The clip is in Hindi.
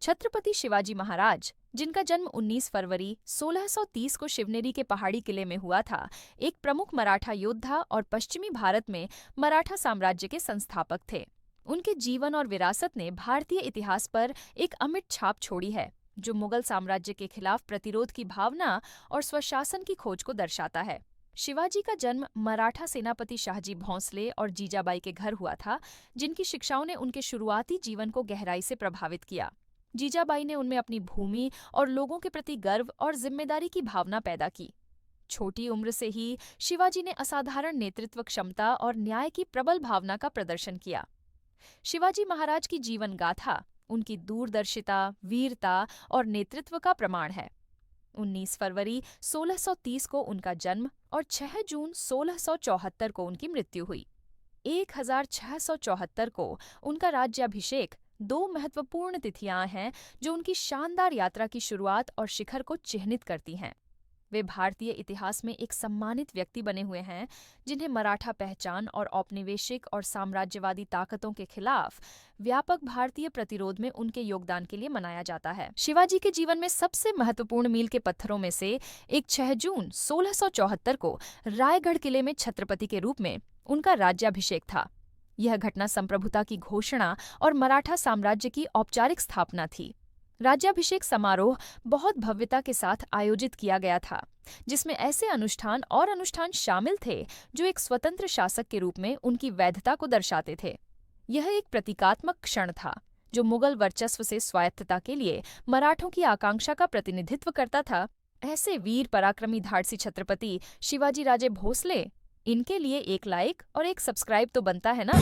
छत्रपति शिवाजी महाराज, जिनका जन्म 19 फरवरी 1630 को शिवनेरी के पहाड़ी किले में हुआ था, एक प्रमुख मराठा योद्धा और पश्चिमी भारत में मराठा साम्राज्य के संस्थापक थे। उनके जीवन और विरासत ने भारतीय इतिहास पर एक अमिट छाप छोड़ी है, जो मुगल साम्राज्य के खिलाफ प्रतिरोध की भावना और स्वशासन की खोज को दर्शाता है। शिवाजी का जन्म मराठा सेनापति शाहजी भोंसले और जीजाबाई के घर हुआ था, जिनकी शिक्षाओं ने उनके शुरुआती जीवन को गहराई से प्रभावित किया। जीजाबाई ने उनमें अपनी भूमि और लोगों के प्रति गर्व और जिम्मेदारी की भावना पैदा की। छोटी उम्र से ही शिवाजी ने असाधारण नेतृत्व क्षमता और न्याय की प्रबल भावना का प्रदर्शन किया। शिवाजी महाराज की जीवन गाथा उनकी दूरदर्शिता, वीरता और नेतृत्व का प्रमाण है। 19 फरवरी 1630 को उनका जन्म और 6 जून 1674 को उनकी मृत्यु हुई। 1674 को उनका राज्याभिषेक दो महत्वपूर्ण तिथियां हैं जो उनकी शानदार यात्रा की शुरुआत और शिखर को चिह्नित करती हैं। वे भारतीय इतिहास में एक सम्मानित व्यक्ति बने हुए हैं, जिन्हें मराठा पहचान और औपनिवेशिक और साम्राज्यवादी ताकतों के खिलाफ व्यापक भारतीय प्रतिरोध में उनके योगदान के लिए मनाया जाता है। शिवाजी के जीवन में सबसे महत्वपूर्ण मील के पत्थरों में से एक 6 जून 1674 को रायगढ़ किले में छत्रपति के रूप में उनका राज्याभिषेक था। यह घटना संप्रभुता की घोषणा और मराठा साम्राज्य की औपचारिक स्थापना थी। राज्याभिषेक समारोह बहुत भव्यता के साथ आयोजित किया गया था, जिसमें ऐसे अनुष्ठान शामिल थे जो एक स्वतंत्र शासक के रूप में उनकी वैधता को दर्शाते थे। यह एक प्रतीकात्मक क्षण था जो मुगल वर्चस्व से स्वायत्तता के लिए मराठों की आकांक्षा का प्रतिनिधित्व करता था। ऐसे वीर पराक्रमी धाड़सी छत्रपति शिवाजी राजे भोसले, इनके लिए एक लाइक और एक सब्सक्राइब तो बनता है ना।